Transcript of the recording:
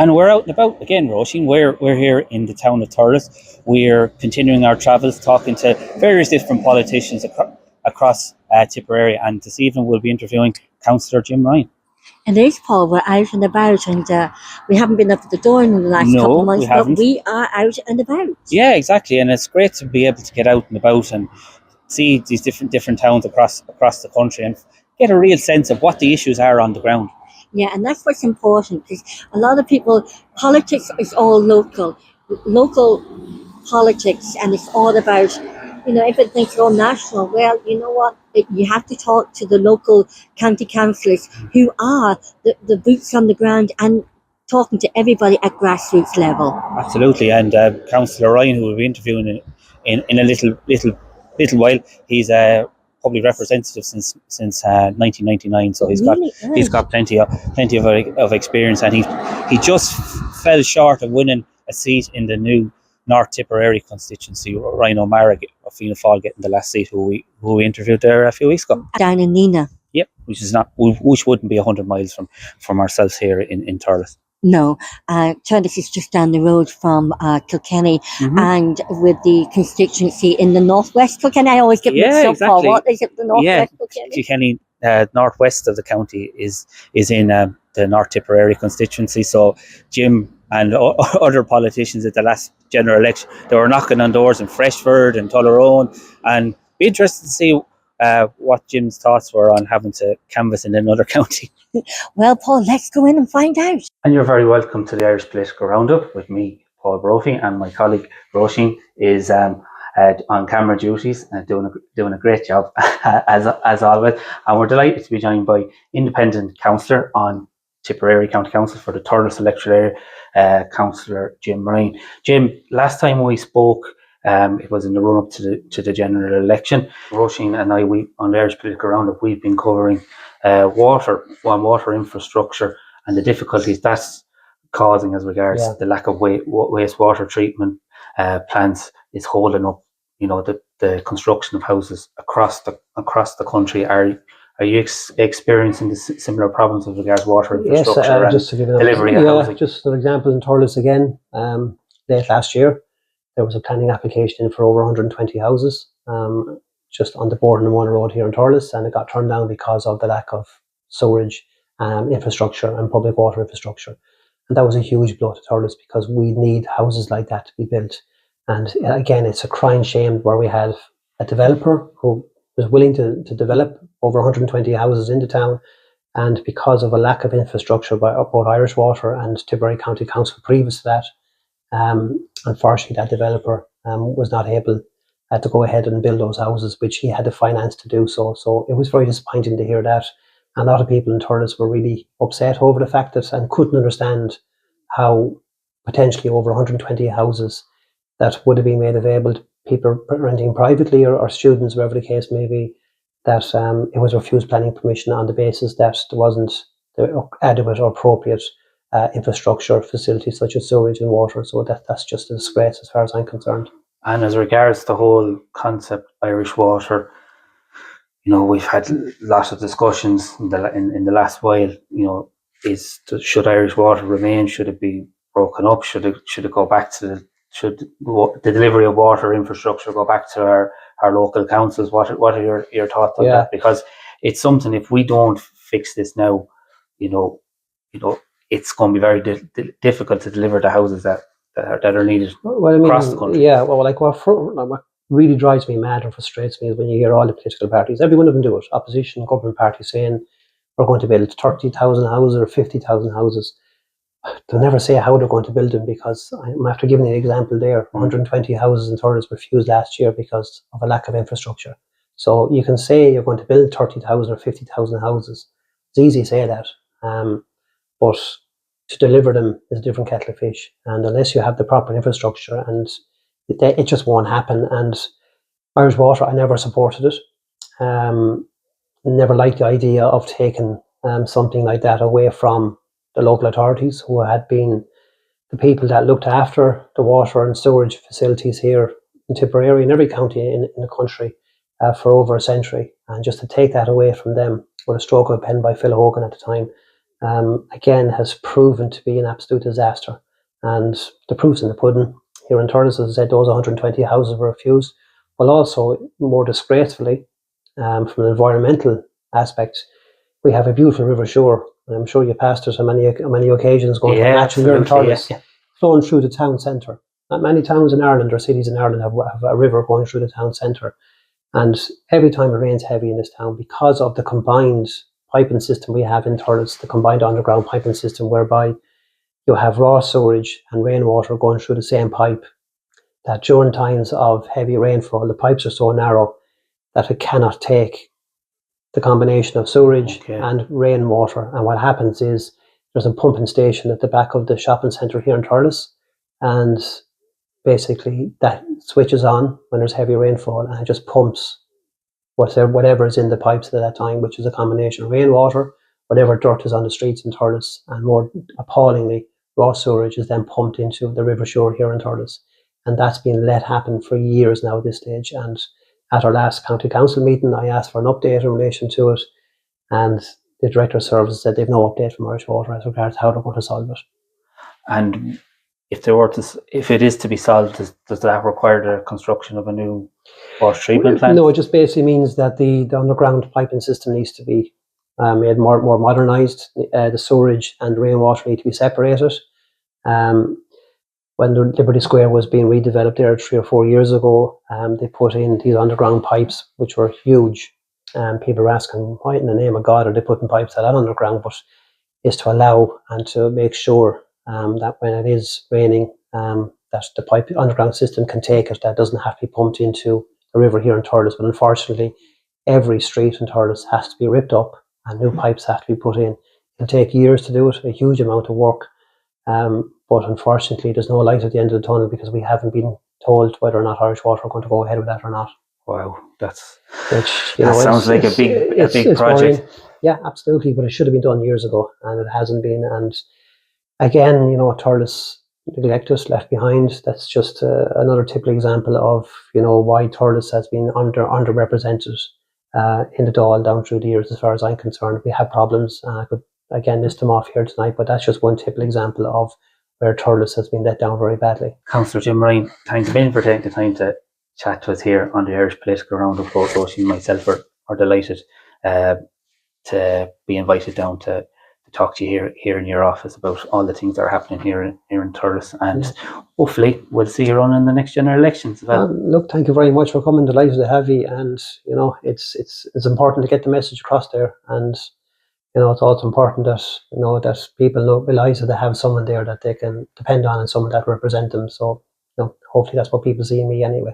And we're out and about again, Roisin. We're here in the town of Thurles. We're continuing our travels, talking to various different politicians across Tipperary. And this evening we'll be interviewing Councillor Jim Ryan. And there's Paul, we're out and about, and we haven't been up at the door in the last couple of months, but we are out and about. Yeah, exactly. And it's great to be able to get out and about and see these different towns across the country and get a real sense of what the issues are on the ground. Yeah, and that's what's important, because a lot of people, politics is all local politics, and it's all about, everyone thinks all national. Well, you know what? You have to talk to the local county councillors who are the boots on the ground and talking to everybody at grassroots level. Absolutely, and Councillor Ryan, who we'll be interviewing in a little while, he's a public representative since 1999, so he's got plenty of experience, and he just fell short of winning a seat in the new North Tipperary constituency. Ryan O'Mara of Fianna Fáil getting the last seat, who we interviewed there a few weeks ago. Down in Nina. Yep, which wouldn't be 100 miles from ourselves here in Thurles. No, Thurles is just down the road from Kilkenny, and with the constituency in the northwest Kilkenny. I always get mixed up. Exactly. What is it? The northwest Kilkenny. Kilkenny, northwest of the county is in the North Tipperary constituency. So Jim and other politicians at the last general election, they were knocking on doors in Freshford and Tullaroan, and be interested to see what Jim's thoughts were on having to canvass in another county. Well, Paul, let's go in and find out. And you're very welcome to the Irish Political Roundup with me, Paul Brophy, and my colleague Roisin is on camera duties and doing a great job as always. And we're delighted to be joined by independent councillor on Tipperary County Council for the Thurles electorate area, Councillor Jim Ryan. Jim, last time we spoke, it was in the run up to the general election. Roisin and I, on the Irish Political Roundup, we've been covering water infrastructure and the difficulties that's causing as regards the lack of wastewater treatment plants is holding up, the construction of houses across the country. Are you experiencing the similar problems with regards to water infrastructure and just to give delivery of housing? Just an example, in Thurles again, late last year, there was a planning application for over 120 houses just on the Borden and One Road here in Thurles, and it got turned down because of the lack of sewage infrastructure and public water infrastructure. And that was a huge blow to Thurles, because we need houses like that to be built. And again, it's a crying shame where we have a developer who was willing to develop over 120 houses in the town, and because of a lack of infrastructure by both Irish Water and Tipperary County Council previous to that, unfortunately that developer was not able to go ahead and build those houses, which he had the finance to do so. So it was very disappointing to hear that. A lot of people in Thurles were really upset over the fact that, and couldn't understand how potentially over 120 houses that would have been made available to people renting privately or students, wherever the case may be, that it was refused planning permission on the basis that there wasn't the adequate or appropriate infrastructure facilities such as sewage and water. So that's just a disgrace as far as I'm concerned. And as regards the whole concept Irish Water, we've had lots of discussions in the last while. Should Irish Water remain? Should it be broken up? Should it go back to should the delivery of water infrastructure go back to our local councils? What are your thoughts on that? Because it's something, if we don't fix this now, it's going to be very difficult to deliver the houses that are needed across the country. Yeah, well, what really drives me mad and frustrates me is when you hear all the political parties, every one of them do it, opposition, government parties, saying we're going to build 30,000 houses or 50,000 houses. They'll never say how they're going to build them, because I'm after giving you an example there. 120 houses in Thurles were refused last year because of a lack of infrastructure. So you can say you're going to build 30,000 or 50,000 houses. It's easy to say that, but to deliver them is a different kettle of fish. And unless you have the proper infrastructure, and it just won't happen. And Irish Water, I never supported it. Never liked the idea of taking something like that away from the local authorities, who had been the people that looked after the water and storage facilities here in Tipperary and every county in the country for over a century. And just to take that away from them with a stroke of a pen by Phil Hogan at the time, again, has proven to be an absolute disaster. And the proof's in the pudding. Here in Thurles, as I said, those 120 houses were refused. Well, also, more disgracefully, from an environmental aspect, we have a beautiful River Suir. I'm sure you passed it on many occasions going from Matcham here in Thurles, flowing through the town centre. Not many towns in Ireland or cities in Ireland have a river going through the town centre. And every time it rains heavy in this town, because of the combined piping system we have in Thurles, the combined underground piping system, whereby you have raw sewage and rainwater going through the same pipe, that during times of heavy rainfall, the pipes are so narrow that it cannot take the combination of sewage and rainwater. And what happens is there's a pumping station at the back of the shopping centre here in Thurles, and basically that switches on when there's heavy rainfall, and it just pumps whatever is in the pipes at that time, which is a combination of rainwater, whatever dirt is on the streets in Thurles, and more appallingly, raw sewage is then pumped into the River Suir here in Thurles. And that's been let happen for years now at this stage. And at our last county council meeting, I asked for an update in relation to it, and the director of services said they've no update from Irish Water as regards how they're going to solve it. And if it is to be solved, does that require the construction of a new water treatment plant? No, it just basically means that the underground piping system needs to be made more modernised. The sewage and rainwater need to be separated. When the Liberty Square was being redeveloped there 3 or 4 years ago, they put in these underground pipes, which were huge. People were asking, why in the name of God are they putting pipes that underground? But it's to allow and to make sure that when it is raining, that the underground system can take it, that doesn't have to be pumped into the river here in Thurles. But unfortunately, every street in Thurles has to be ripped up and new pipes have to be put in. It'll take years to do it, a huge amount of work. But unfortunately, there's no light at the end of the tunnel because we haven't been told whether or not Irish Water are going to go ahead with that or not. Wow, that sounds like a big project. Worrying. Yeah, absolutely, but it should have been done years ago, and it hasn't been. And again, Thurles neglected, left behind. That's just another typical example of why Thurles has been underrepresented in the Dáil down through the years. As far as I'm concerned, we have problems. I could again list them off here tonight, but that's just one typical example of where Thurles has been let down very badly. Councillor Jim Ryan, thanks a million for taking the time to chat to us here on the Irish Political Roundup. Both Roisin and myself are delighted to be invited down to talk to you here in your office about all the things that are happening here in Thurles, and hopefully we'll see you on in the next general elections as well. Look, thank you very much for coming. Delighted to have you, and it's important to get the message across there, and it's also important that that people realise that they have someone there that they can depend on and someone that represents them. So hopefully that's what people see in me anyway.